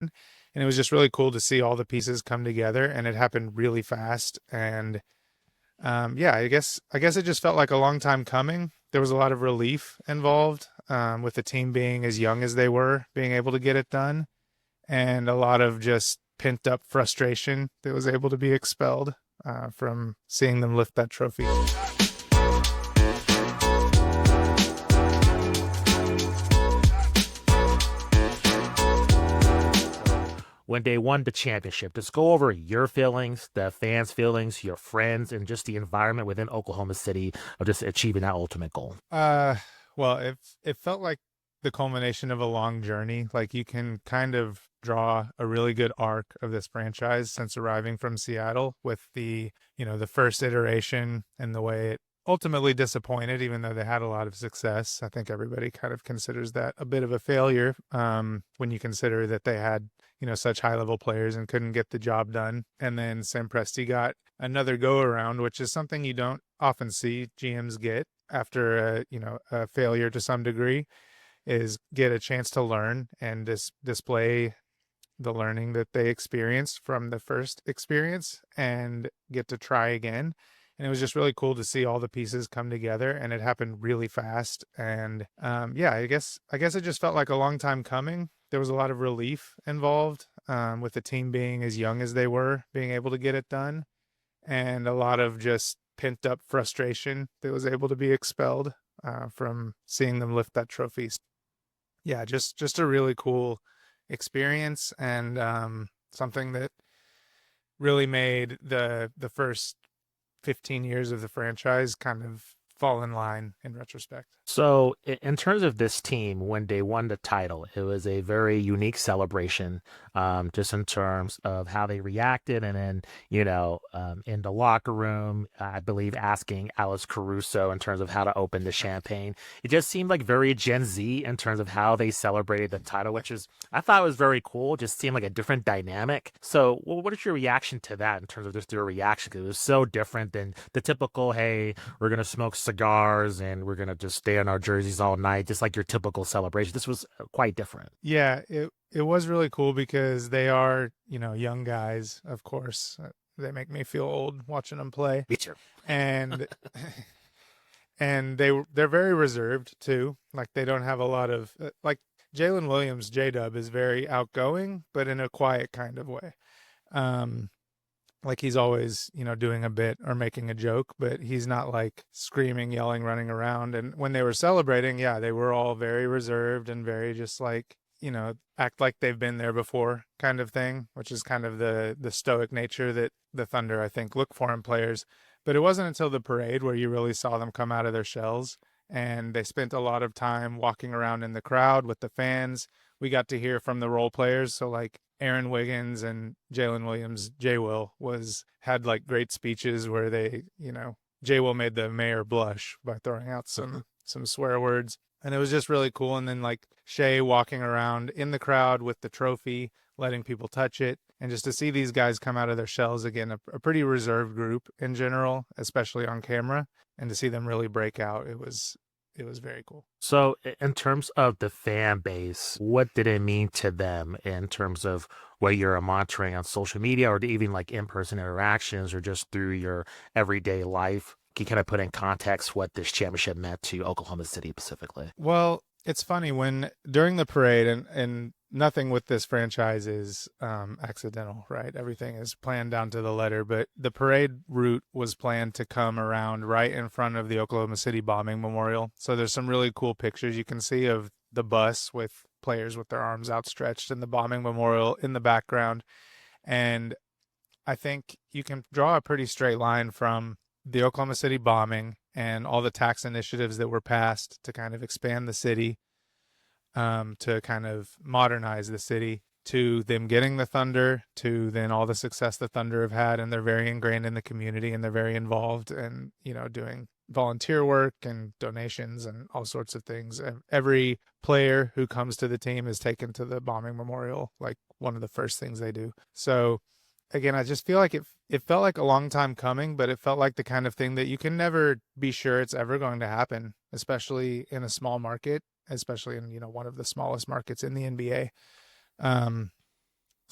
And it was just really cool to see all the pieces come together, and it happened really fast. And yeah, I guess it just felt like a long time coming. There was a lot of relief involved, with the team being as young as they were, being able to get it done, and a lot of just pent up frustration that was able to be expelled from seeing them lift that trophy. When they won the championship, just go over your feelings, the fans' feelings, your friends, and just the environment within Oklahoma City of just achieving that ultimate goal. Uh, well, it felt like the culmination of a long journey. Like you can kind of draw a really good arc of this franchise since arriving from Seattle with the first iteration and the way it ultimately disappointed, even though they had a lot of success. I think everybody kind of considers that a bit of a failure, when you consider that they had, such high level players and couldn't get the job done. And then Sam Presti got another go around, which is something you don't often see GMs get after a failure to some degree, is get a chance to learn and display the learning that they experienced from the first experience and get to try again. And it was just really cool to see all the pieces come together, and it happened really fast. And yeah, I guess it just felt like a long time coming. There was a lot of relief involved, with the team being as young as they were, being able to get it done, and a lot of just pent up frustration that was able to be expelled from seeing them lift that trophy. Yeah, just a really cool experience, and something that really made the first 15 years of the franchise kind of fall in line in retrospect. So, in terms of this team, when they won the title, it was a very unique celebration, just in terms of how they reacted. And then, in the locker room, I believe asking Alice Caruso in terms of how to open the champagne. It just seemed like very Gen Z in terms of how they celebrated the title, which is, I thought was very cool. Just seemed like a different dynamic. So, what is your reaction to that in terms of just their reaction? Because it was so different than the typical, hey, we're going to smoke cigars and we're going to just stay in our jerseys all night, just like your typical celebration. This was quite different. Yeah, it was really cool because they are, young guys, of course. They make me feel old watching them play. Me too. And and they're very reserved too. Like they don't have a lot of like Jalen Williams, J-Dub is very outgoing, but in a quiet kind of way. Um like he's always, doing a bit or making a joke, but he's not like screaming, yelling, running around. And when they were celebrating, yeah, they were all very reserved and very just like, act like they've been there before kind of thing, which is kind of the stoic nature that the Thunder, I think, look for in players. But it wasn't until the parade where you really saw them come out of their shells, and they spent a lot of time walking around in the crowd with the fans. We got to hear from the role players. So like Aaron Wiggins and Jalen Williams, J Will had like great speeches where they, J Will made the mayor blush by throwing out some swear words. And it was just really cool. And then like Shea walking around in the crowd with the trophy, letting people touch it. And just to see these guys come out of their shells again, a pretty reserved group in general, especially on camera, and to see them really break out, it was very cool. So, in terms of the fan base, what did it mean to them in terms of what you're monitoring on social media or even like in person interactions or just through your everyday life? Can you kind of put in context what this championship meant to Oklahoma City specifically? Well, it's funny when during the parade, and nothing with this franchise is accidental, right? Everything is planned down to the letter, but the parade route was planned to come around right in front of the Oklahoma City bombing memorial. So there's some really cool pictures you can see of the bus with players with their arms outstretched and the bombing memorial in the background. And I think you can draw a pretty straight line from the Oklahoma City bombing and all the tax initiatives that were passed to kind of expand the city, to kind of modernize the city, to them getting the Thunder, to then all the success the Thunder have had. And they're very ingrained in the community, and they're very involved and, doing volunteer work and donations and all sorts of things. Every player who comes to the team is taken to the bombing memorial, like one of the first things they do. So again, I just feel like it felt like a long time coming, but it felt like the kind of thing that you can never be sure it's ever going to happen, especially in a small market, especially in, one of the smallest markets in the NBA. Um,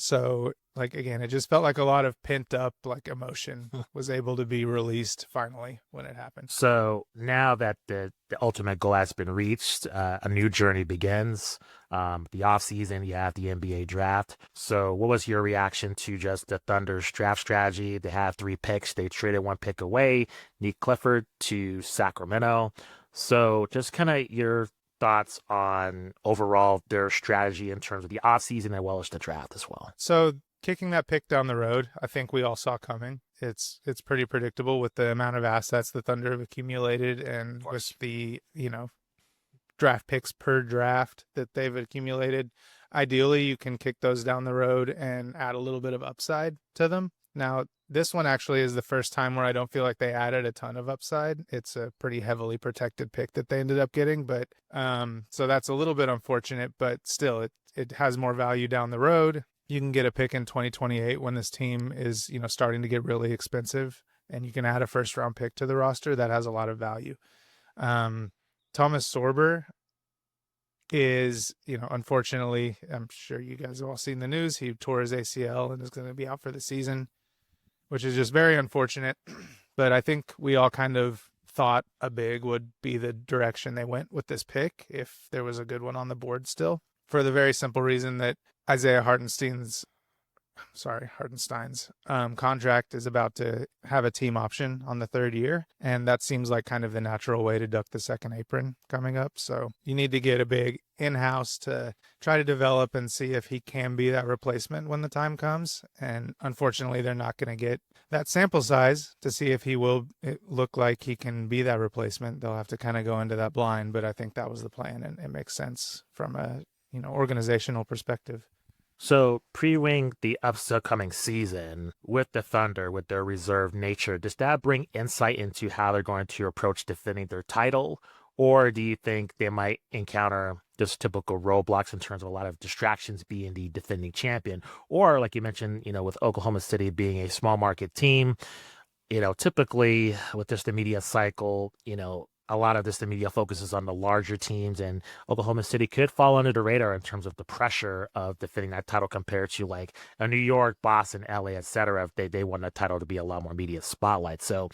So, like, again, it just felt like a lot of pent up, like, emotion was able to be released finally when it happened. So now that the ultimate goal has been reached, a new journey begins. The offseason, you have the NBA draft. So what was your reaction to just the Thunder's draft strategy? They have 3 picks. They traded 1 pick away, Nick Clifford to Sacramento. So just kind of your thoughts on overall their strategy in terms of the offseason as well as the draft as well. So, kicking that pick down the road, I think we all saw coming. It's pretty predictable with the amount of assets the Thunder have accumulated and with the, draft picks per draft that they've accumulated. Ideally, you can kick those down the road and add a little bit of upside to them. Now, this one actually is the first time where I don't feel like they added a ton of upside. It's a pretty heavily protected pick that they ended up getting, but so that's a little bit unfortunate, but still it has more value down the road. You can get a pick in 2028 when this team is, starting to get really expensive, and you can add a first round pick to the roster that has a lot of value. Thomas Sorber is, unfortunately, I'm sure you guys have all seen the news. He tore his ACL and is going to be out for the season, which is just very unfortunate. But I think we all kind of thought a big would be the direction they went with this pick if there was a good one on the board still, for the very simple reason that Isaiah Hartenstein's contract is about to have a team option on the 3rd year. And that seems like kind of the natural way to duck the second apron coming up. So you need to get a big in-house to try to develop and see if he can be that replacement when the time comes. And unfortunately, they're not going to get that sample size to see if he will look like he can be that replacement. They'll have to kind of go into that blind, but I think that was the plan, and it makes sense from a organizational perspective. So, previewing the upcoming season with the Thunder, with their reserved nature, does that bring insight into how they're going to approach defending their title? Or do you think they might encounter just typical roadblocks in terms of a lot of distractions being the defending champion? Or, like you mentioned, with Oklahoma City being a small market team, typically with just the media cycle, a lot of the media focuses on the larger teams, and Oklahoma City could fall under the radar in terms of the pressure of defending that title compared to like a New York, Boston, LA, etc. If they want the title to be a lot more media spotlight. So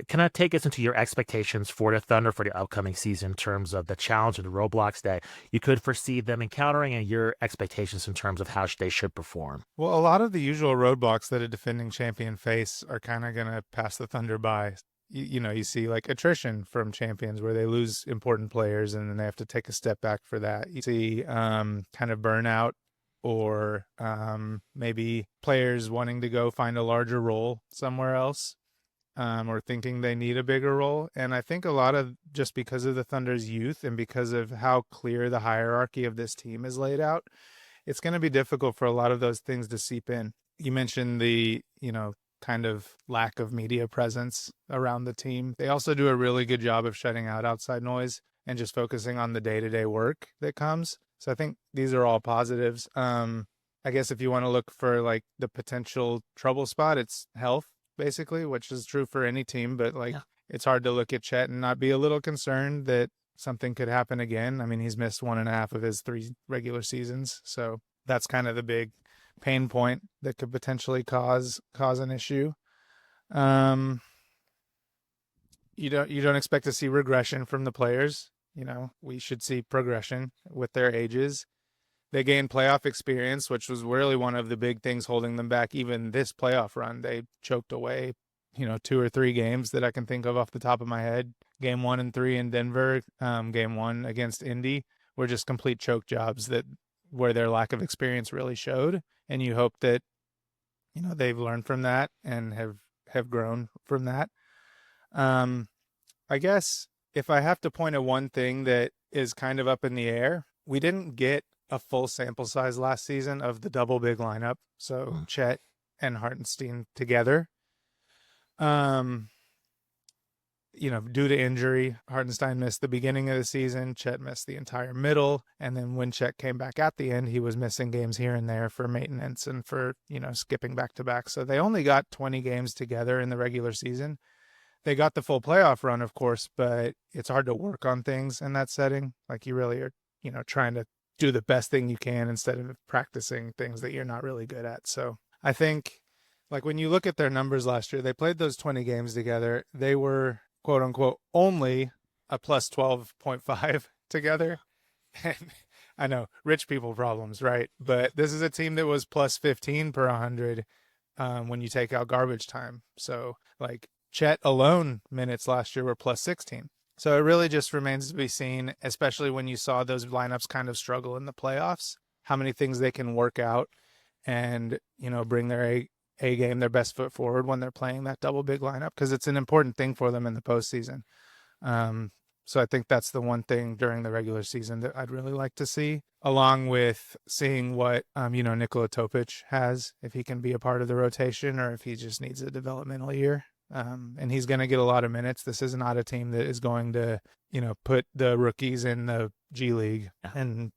can I take us into your expectations for the Thunder for the upcoming season in terms of the challenge and the roadblocks that you could foresee them encountering and your expectations in terms of how they should perform? Well, a lot of the usual roadblocks that a defending champion face are kind of going to pass the Thunder by. You see like attrition from champions where they lose important players and then they have to take a step back for that. You see kind of burnout or maybe players wanting to go find a larger role somewhere else or thinking they need a bigger role. And I think a lot of just because of the Thunder's youth and because of how clear the hierarchy of this team is laid out, it's going to be difficult for a lot of those things to seep in. You mentioned the, kind of lack of media presence around the team. They also do a really good job of shutting out outside noise and just focusing on the day-to-day work that comes. So I think these are all positives. I guess if you want to look for like the potential trouble spot, it's health basically, which is true for any team, but It's hard to look at Chet and not be a little concerned that something could happen again. I mean, he's missed 1.5 of his 3 regular seasons. So that's kind of the big pain point that could potentially cause an issue. You don't expect to see regression from the players. We should see progression with their ages. They gained playoff experience, which was really one of the big things holding them back. Even this playoff run, they choked away, 2 or 3 games that I can think of off the top of my head. Game 1 and 3 in Denver, game 1 against Indy were just complete choke jobs where their lack of experience really showed. And you hope that, they've learned from that and have grown from that. I guess if I have to point at one thing that is kind of up in the air, we didn't get a full sample size last season of the double big lineup. So Chet and Hartenstein together. Due to injury, Hartenstein missed the beginning of the season. Chet missed the entire middle. And then when Chet came back at the end, he was missing games here and there for maintenance and for, skipping back to back. So they only got 20 games together in the regular season. They got the full playoff run, of course, but it's hard to work on things in that setting. Like you really are, trying to do the best thing you can instead of practicing things that you're not really good at. So I think, like, when you look at their numbers last year, they played those 20 games together. They were, quote unquote, only a plus 12.5 together. And I know, rich people problems, right? But this is a team that was plus 15 per 100 when you take out garbage time. So, like, Chet alone minutes last year were plus 16. So it really just remains to be seen, especially when you saw those lineups kind of struggle in the playoffs, how many things they can work out and, bring their A game, their best foot forward when they're playing that double big lineup, because it's an important thing for them in the postseason. So I think that's the one thing during the regular season that I'd really like to see, along with seeing what, Nikola Topic has, if he can be a part of the rotation or if he just needs a developmental year. And he's going to get a lot of minutes. This is not a team that is going to, put the rookies in the G League and,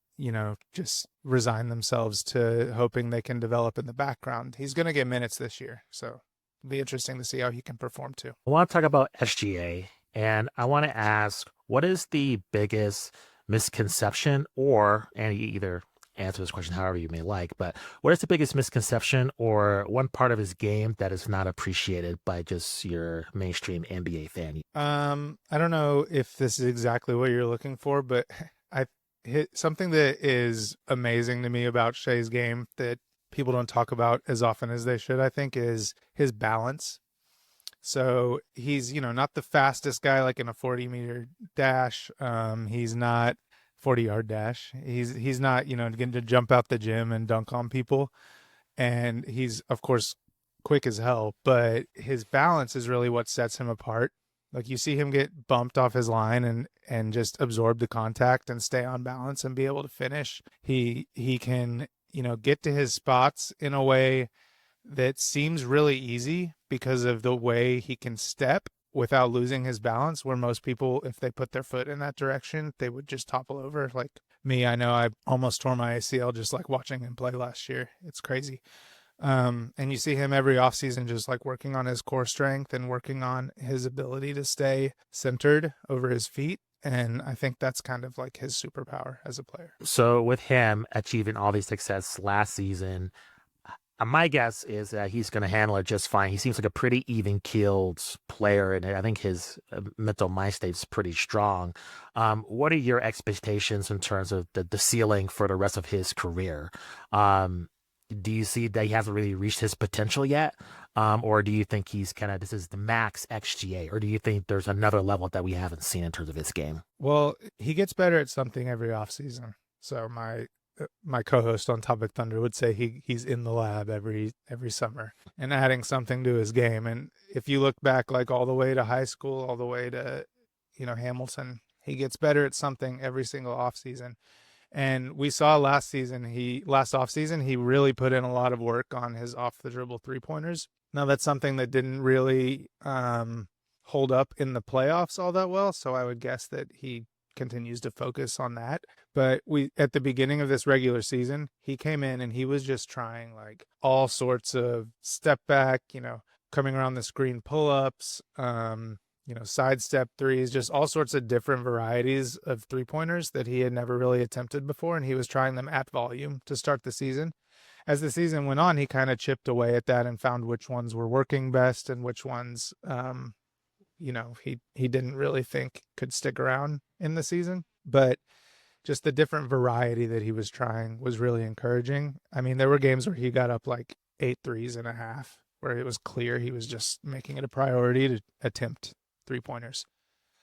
just resign themselves to hoping they can develop in the background. He's going to get minutes this year. So it'll be interesting to see how he can perform too. I want to talk about SGA, and I want to ask, what is the biggest misconception, and you either answer this question however you may like, but what is the biggest misconception or one part of his game that is not appreciated by just your mainstream NBA fan? I don't know if this is exactly what you're looking for, but I hit something that is amazing to me about Shea's game that people don't talk about as often as they should, I think, is his balance. So he's, not the fastest guy like in a 40-meter dash. He's not 40-yard dash. He's not, getting to jump out the gym and dunk on people. And he's, of course, quick as hell, but his balance is really what sets him apart. Like, you see him get bumped off his line and just absorb the contact and stay on balance and be able to finish. He can, get to his spots in a way that seems really easy because of the way he can step without losing his balance, where most people, if they put their foot in that direction, they would just topple over. Like me, I know I almost tore my ACL just like watching him play last year. It's crazy. And you see him every offseason just like working on his core strength and working on his ability to stay centered over his feet. And I think that's kind of like his superpower as a player. So with him achieving all these success last season, my guess is that he's going to handle it just fine. He seems like a pretty even-keeled player, and I think his mental mind state is pretty strong. What are your expectations in terms of the ceiling for the rest of his career? Do you see that he hasn't really reached his potential yet? Or do you think he's this is the max XGA? Or do you think there's another level that we haven't seen in terms of his game? Well, he gets better at something every offseason. So my co-host on Tropic Thunder would say he's in the lab every summer and adding something to his game. And if you look back like all the way to high school, all the way to, Hamilton, he gets better at something every single offseason. And we saw last offseason, he really put in a lot of work on his off the dribble 3-pointers. Now that's something that didn't really hold up in the playoffs all that well. So I would guess that he continues to focus on that. But at the beginning of this regular season, he came in and he was just trying like all sorts of step back, coming around the screen pull-ups, sidestep threes, just all sorts of different varieties of 3-pointers that he had never really attempted before. And he was trying them at volume to start the season. As the season went on, he kind of chipped away at that and found which ones were working best and which ones, he didn't really think could stick around in the season. But just the different variety that he was trying was really encouraging. I mean, there were games where he got up like 8 threes and a half, where it was clear he was just making it a priority to attempt 3-pointers.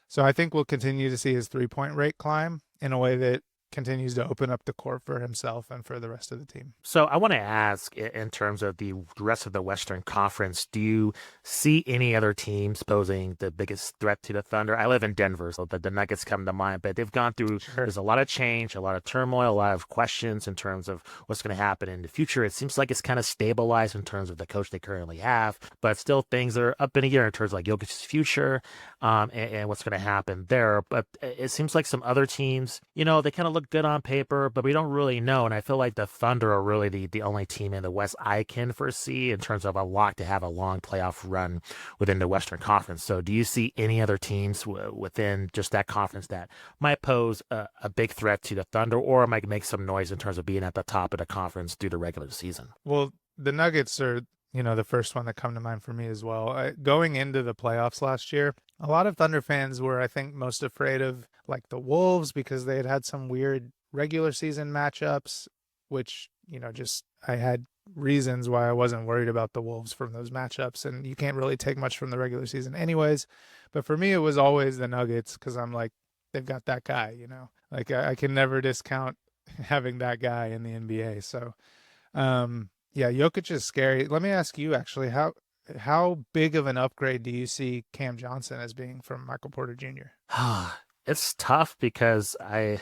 So I think we'll continue to see his 3-point rate climb in a way that continues to open up the court for himself and for the rest of the team. So I want to ask, in terms of the rest of the Western Conference, do you see any other teams posing the biggest threat to the Thunder? I live in Denver, so the Nuggets come to mind, but they've gone through, There's a lot of change, a lot of turmoil, a lot of questions in terms of what's going to happen in the future. It seems like it's kind of stabilized in terms of the coach they currently have, but still things are up in the air in terms of like Gilgeous' future and what's going to happen there. But it seems like some other teams, they kind of look look good on paper, but we don't really know. And I feel like the Thunder are really the only team in the West I can foresee in terms of a lock to have a long playoff run within the Western Conference. So do you see any other teams within just that conference that might pose a big threat to the Thunder or might make some noise in terms of being at the top of the conference through the regular season? Well, the Nuggets are, the first one that come to mind for me as well. Going into the playoffs last year, a lot of Thunder fans were, I think, most afraid of like the Wolves because they had some weird regular season matchups, which, just I had reasons why I wasn't worried about the Wolves from those matchups. And you can't really take much from the regular season anyways. But for me, it was always the Nuggets because I'm like, they've got that guy, like I can never discount having that guy in the NBA. So, yeah, Jokic is scary. Let me ask you actually, how big of an upgrade do you see Cam Johnson as being from Michael Porter Jr.? It's tough because I'm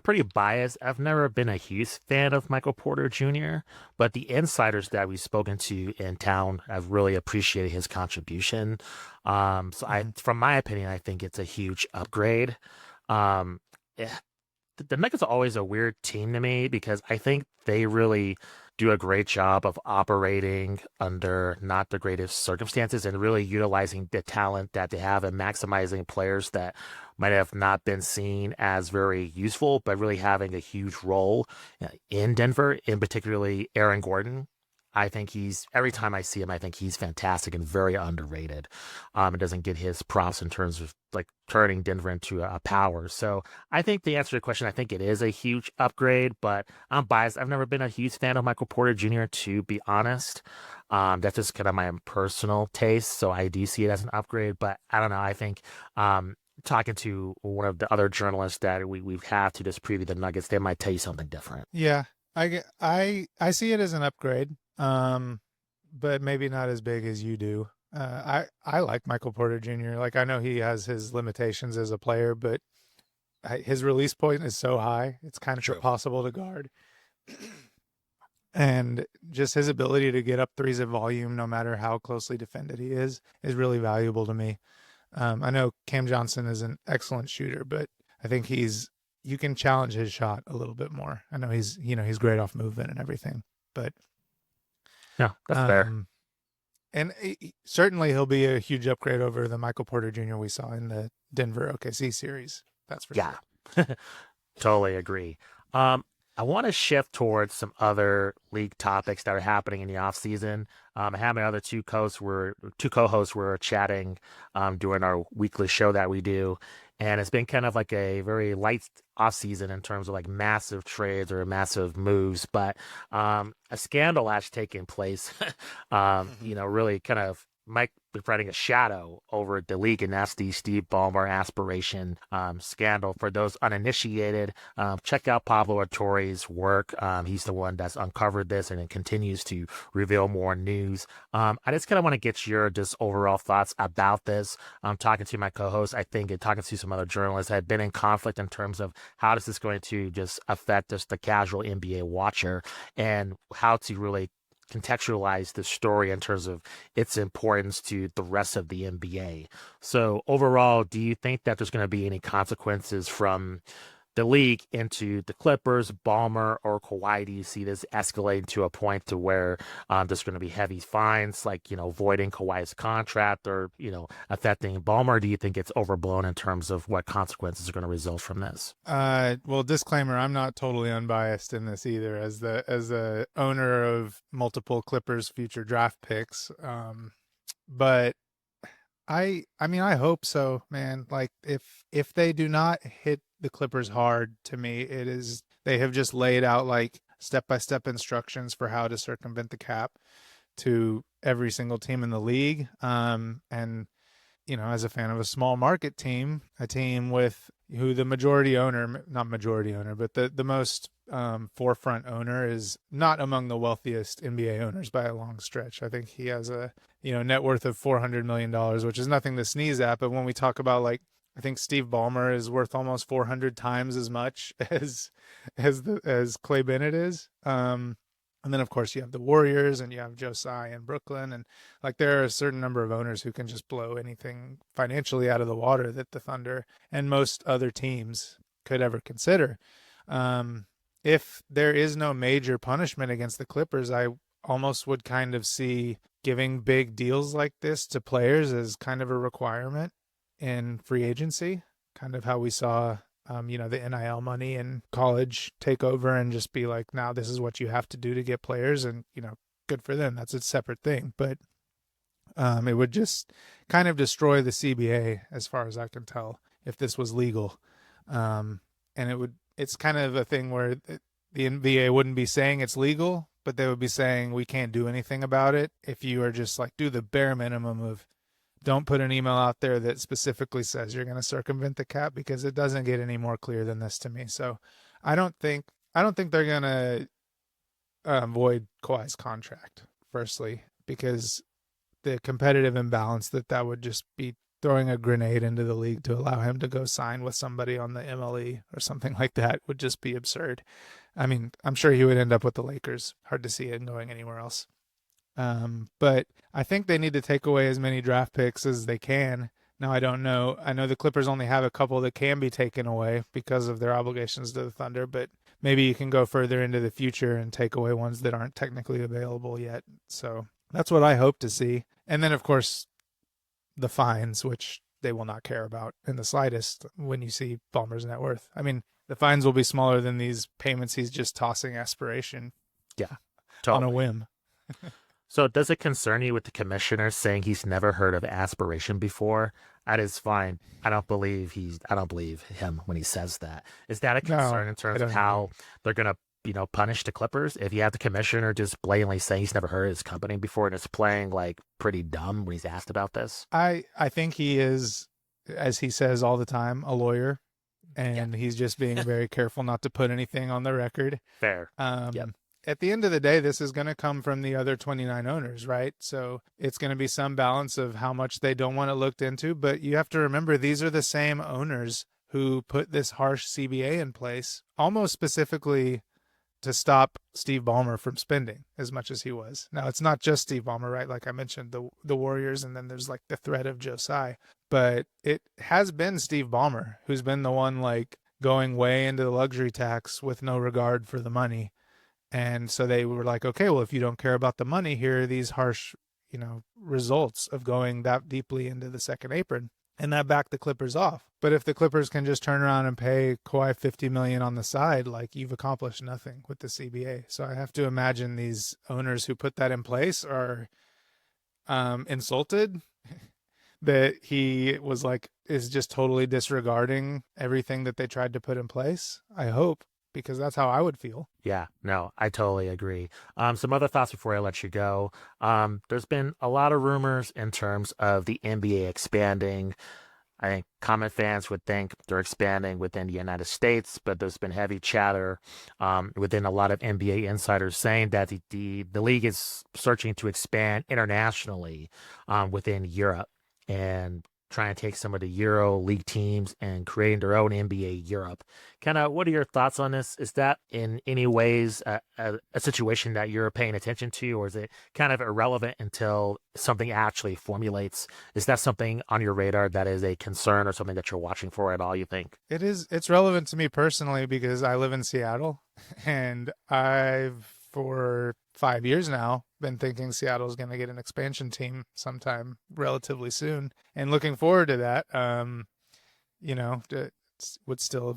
pretty biased. I've never been a huge fan of Michael Porter Jr., but the insiders that we've spoken to in town have really appreciated his contribution. From my opinion, I think it's a huge upgrade. Um, eh, the Nuggets are always a weird team to me because I think they really do a great job of operating under not the greatest circumstances and really utilizing the talent that they have and maximizing players that might have not been seen as very useful, but really having a huge role in Denver, in particularly Aaron Gordon. I think every time I see him, I think he's fantastic and very underrated. It doesn't get his props in terms of like turning Denver into a power. So I think the answer to the question, I think it is a huge upgrade, but I'm biased. I've never been a huge fan of Michael Porter Jr., to be honest. That's just kind of my personal taste. So I do see it as an upgrade, but I don't know. I think, talking to one of the other journalists that we've had to just preview the Nuggets, they might tell you something different. Yeah, I see it as an upgrade, but maybe not as big as you do. I like Michael Porter Jr. Like I know he has his limitations as a player, but his release point is so high, it's kind of impossible to guard. And just his ability to get up threes at volume, no matter how closely defended he is really valuable to me. I know Cam Johnson is an excellent shooter, but I think you can challenge his shot a little bit more. I know he's great off movement and everything, but yeah, that's fair. And certainly he'll be a huge upgrade over the Michael Porter Jr. we saw in the Denver OKC series. That's for sure. Yeah, totally agree. I want to shift towards some other league topics that are happening in the off season. I have my other two co-hosts were chatting during our weekly show that we do, and it's been kind of like a very light off season in terms of like massive trades or massive moves. But a scandal has taken place, really kind of might be spreading a shadow over the league, and that's the Steve Ballmer aspiration scandal. For those uninitiated, check out Pablo Torre's work. He's the one that's uncovered this and it continues to reveal more news. I just kind of want to get your just overall thoughts about this. Talking to my co-host, I think, and talking to some other journalists, I've been in conflict in terms of how is this going to just affect just the casual NBA watcher and how to really contextualize the story in terms of its importance to the rest of the NBA. So overall, do you think that there's going to be any consequences from the league into the Clippers, Ballmer, or Kawhi? Do you see this escalating to a point to where there's going to be heavy fines, like, voiding Kawhi's contract or, affecting Ballmer? Do you think it's overblown in terms of what consequences are going to result from this? Well, disclaimer, I'm not totally unbiased in this either as the owner of multiple Clippers future draft picks. But I mean, I hope so, man. Like if they do not hit the Clippers hard, to me, they have just laid out like step-by-step instructions for how to circumvent the cap to every single team in the league. And as a fan of a small market team, a team with who the majority owner, not majority owner, but the most forefront owner is not among the wealthiest NBA owners by a long stretch. I think he has a net worth of $400 million, which is nothing to sneeze at. But when we talk about like, I think Steve Ballmer is worth almost 400 times as much as Clay Bennett is. And then of course you have the Warriors and you have Josiah in Brooklyn, and like there are a certain number of owners who can just blow anything financially out of the water that the Thunder and most other teams could ever consider. If there is no major punishment against the Clippers, I almost would kind of see giving big deals like this to players as kind of a requirement in free agency, kind of how we saw, the NIL money in college take over and just be like, now this is what you have to do to get players. And, good for them. That's a separate thing. But it would just kind of destroy the CBA as far as I can tell if this was legal. And it's kind of a thing where the NBA wouldn't be saying it's legal, but they would be saying we can't do anything about it if you are just like do the bare minimum of don't put an email out there that specifically says you're going to circumvent the cap, because it doesn't get any more clear than this to me. So I don't think they're going to void Kawhi's contract, firstly, because the competitive imbalance that would just be throwing a grenade into the league to allow him to go sign with somebody on the MLE or something like that would just be absurd. I mean, I'm sure he would end up with the Lakers. Hard to see it going anywhere else. But I think they need to take away as many draft picks as they can. Now, I don't know. I know the Clippers only have a couple that can be taken away because of their obligations to the Thunder, but maybe you can go further into the future and take away ones that aren't technically available yet. So that's what I hope to see. And then, of course, the fines, which they will not care about in the slightest when you see Ballmer's net worth. I mean, the fines will be smaller than these payments he's just tossing aspiration Yeah, on a totally. whim. So does it concern you with the commissioner saying he's never heard of aspiration before? That is fine. I don't believe him when he says that. Is that a No, concern in I terms of don't either. how they're gonna, punish the Clippers? If you have the commissioner just blatantly saying he's never heard of his company before and is playing like pretty dumb when he's asked about this? I think he is, as he says all the time, a lawyer, Yeah. and he's just being very careful not to put anything on the record. Fair. Yep. Um, at the end of the day, this is going to come from the other 29 owners, right? So it's going to be some balance of how much they don't want it looked into. But you have to remember, these are the same owners who put this harsh CBA in place, almost specifically to stop Steve Ballmer from spending as much as he was. Now, it's not just Steve Ballmer, right? Like I mentioned, the Warriors, and then there's like the threat of Josiah. But it has been Steve Ballmer who's been the one like going way into the luxury tax with no regard for the money. And so they were like, okay, well, if you don't care about the money, here are these harsh, results of going that deeply into the second apron. And that backed the Clippers off. But if the Clippers can just turn around and pay Kawhi $50 million on the side, like you've accomplished nothing with the CBA. So I have to imagine these owners who put that in place are insulted that he was like is just totally disregarding everything that they tried to put in place. I hope, because that's how I would feel. Yeah, no, I totally agree. Some other thoughts before I let you go. There's been a lot of rumors in terms of the NBA expanding. I think common fans would think they're expanding within the United States, but there's been heavy chatter within a lot of NBA insiders saying that the league is searching to expand internationally within Europe and trying to take some of the Euro League teams and creating their own NBA Europe. Kind of, what are your thoughts on this? Is that in any ways a situation that you're paying attention to, or is it kind of irrelevant until something actually formulates? Is that something on your radar that is a concern or something that you're watching for at all, you think? It's relevant to me personally because I live in Seattle, and I've for 5 years now been thinking Seattle's going to get an expansion team sometime relatively soon, and looking forward to that. Would still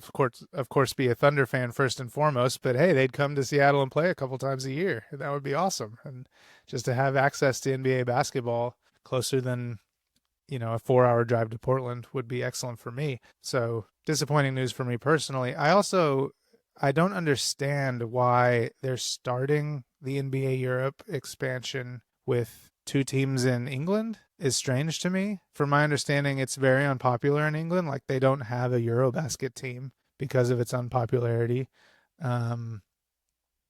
of course be a Thunder fan first and foremost, but hey, they'd come to Seattle and play a couple times a year. That would be awesome, and just to have access to NBA basketball closer than a 4 hour drive to Portland would be excellent for me. So disappointing news for me personally. I don't understand why they're starting the NBA Europe expansion with two teams in England is strange to me. From my understanding, it's very unpopular in England. Like they don't have a Eurobasket team because of its unpopularity. Um,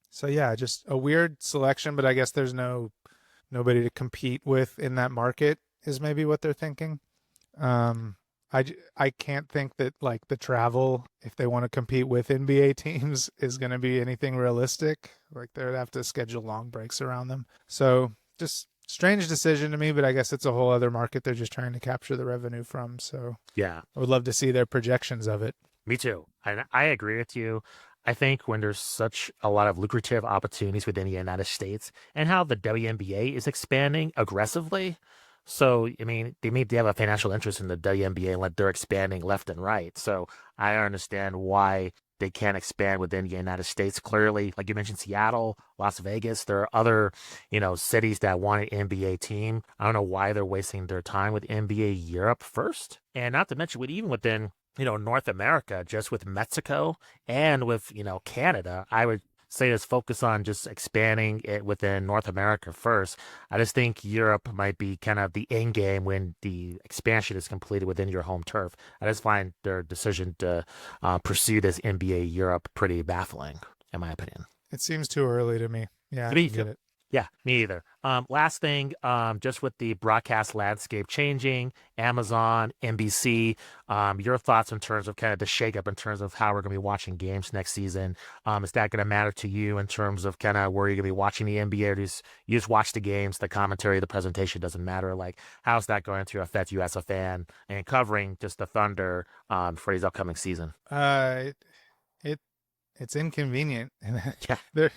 so yeah, just a weird selection, but I guess there's nobody to compete with in that market is maybe what they're thinking. Um, I can't think that like the travel, if they want to compete with NBA teams, is going to be anything realistic. Like they'd have to schedule long breaks around them. So just strange decision to me, but I guess it's a whole other market they're just trying to capture the revenue from. So Yeah, I would love to see their projections of it. me too. I agree with you. I think when there's such a lot of lucrative opportunities within the United States and how the WNBA is expanding aggressively. So, I mean, they have a financial interest in the WNBA and like they're expanding left and right. So I understand why they can't expand within the United States. Clearly, like you mentioned, Seattle, Las Vegas, there are other, cities that want an NBA team. I don't know why they're wasting their time with NBA Europe first. And not to mention, even within North America, just with Mexico and with, Canada, I would say just focus on just expanding it within North America first. I just think Europe might be kind of the end game when the expansion is completed within your home turf. I just find their decision to pursue this NBA Europe pretty baffling, in my opinion. It seems too early to me. Yeah, I Me get too. it. Yeah, me either. Last thing, just with the broadcast landscape changing, Amazon, NBC, your thoughts in terms of kind of the shakeup in terms of how we're going to be watching games next season. Is that going to matter to you in terms of kind of where you're going to be watching the NBA, or you just watch the games, the commentary, the presentation doesn't matter? Like, how's that going to affect you as a fan and covering just the Thunder for his upcoming season? It it's inconvenient. Yeah.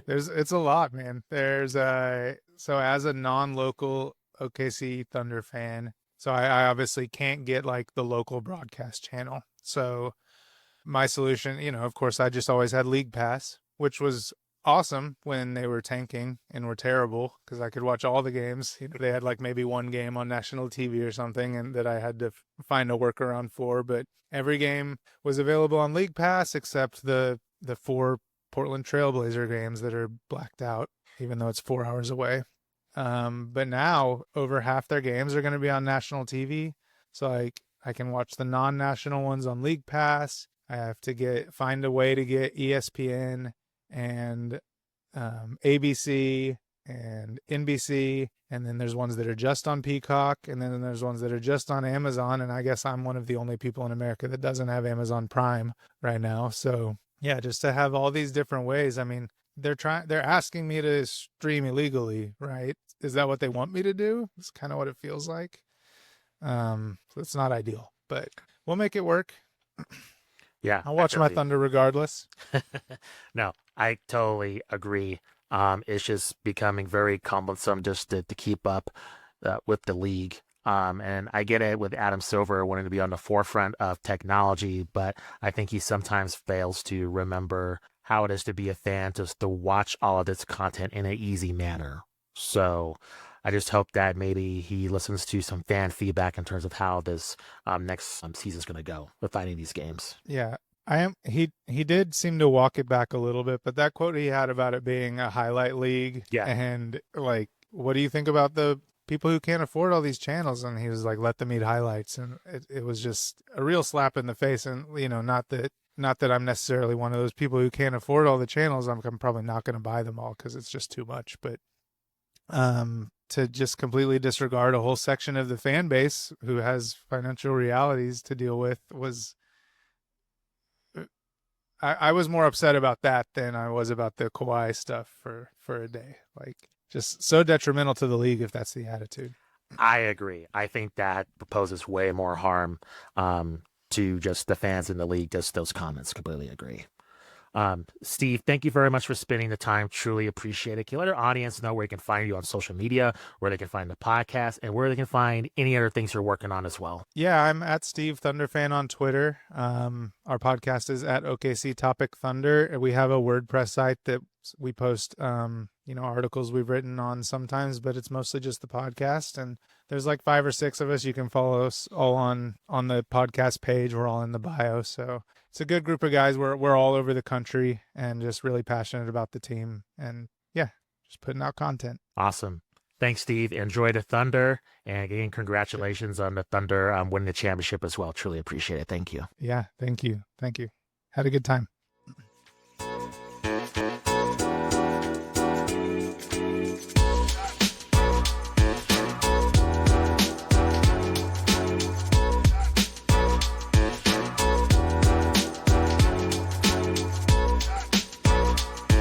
It's a lot, man. So as a non-local OKC Thunder fan, so I obviously can't get like the local broadcast channel. So my solution, of course, I just always had League Pass, which was awesome when they were tanking and were terrible because I could watch all the games. They had like maybe one game on national TV or something, and that I had to find a workaround for. But every game was available on League Pass except the 4 Portland Trailblazer games that are blacked out, even though it's 4 hours away. But now over half their games are going to be on national TV, so I can watch the non-national ones on League Pass. I have to find a way to get ESPN and ABC and NBC, and then there's ones that are just on Peacock, and then there's ones that are just on Amazon, and I guess I'm one of the only people in America that doesn't have Amazon Prime right now. So yeah, just to have all these different ways. I mean, they're asking me to stream illegally, right? Is that what they want me to do? It's kind of what it feels like. So it's not ideal, but we'll make it work. Yeah, I'll watch my Thunder regardless. No, I totally agree. It's just becoming very cumbersome just to keep up with the league. And I get it with Adam Silver wanting to be on the forefront of technology, but I think he sometimes fails to remember how it is to be a fan, just to watch all of this content in an easy manner. So I just hope that maybe he listens to some fan feedback in terms of how this next season is going to go with finding these games. Yeah, he did seem to walk it back a little bit, but that quote he had about it being a highlight league, yeah, and like, what do you think about the people who can't afford all these channels? And he was like, let them eat highlights, and it was just a real slap in the face. And not that I'm necessarily one of those people who can't afford all the channels. I'm probably not going to buy them all because it's just too much. But to just completely disregard a whole section of the fan base who has financial realities to deal with was. I was more upset about that than I was about the Kawhi stuff for a day. Like, just so detrimental to the league if that's the attitude. I agree. I think that poses way more harm to just the fans in the league. Just those comments. Completely agree. Steve, thank you very much for spending the time. Truly appreciate it. Can you let our audience know where they can find you on social media, where they can find the podcast, and where they can find any other things you're working on as well? Yeah, I'm at Steve Thunderfan on Twitter. Our podcast is at OKC Tropic Thunder. We have a WordPress site that we post, articles we've written on sometimes, but it's mostly just the podcast. And there's like 5 or 6 of us. You can follow us all on the podcast page. We're all in the bio. So it's a good group of guys. We're all over the country and just really passionate about the team. And yeah, just putting out content. Awesome. Thanks, Steve. Enjoy the Thunder. And again, congratulations on the Thunder winning the championship as well. Truly appreciate it. Thank you. Yeah, thank you. Had a good time.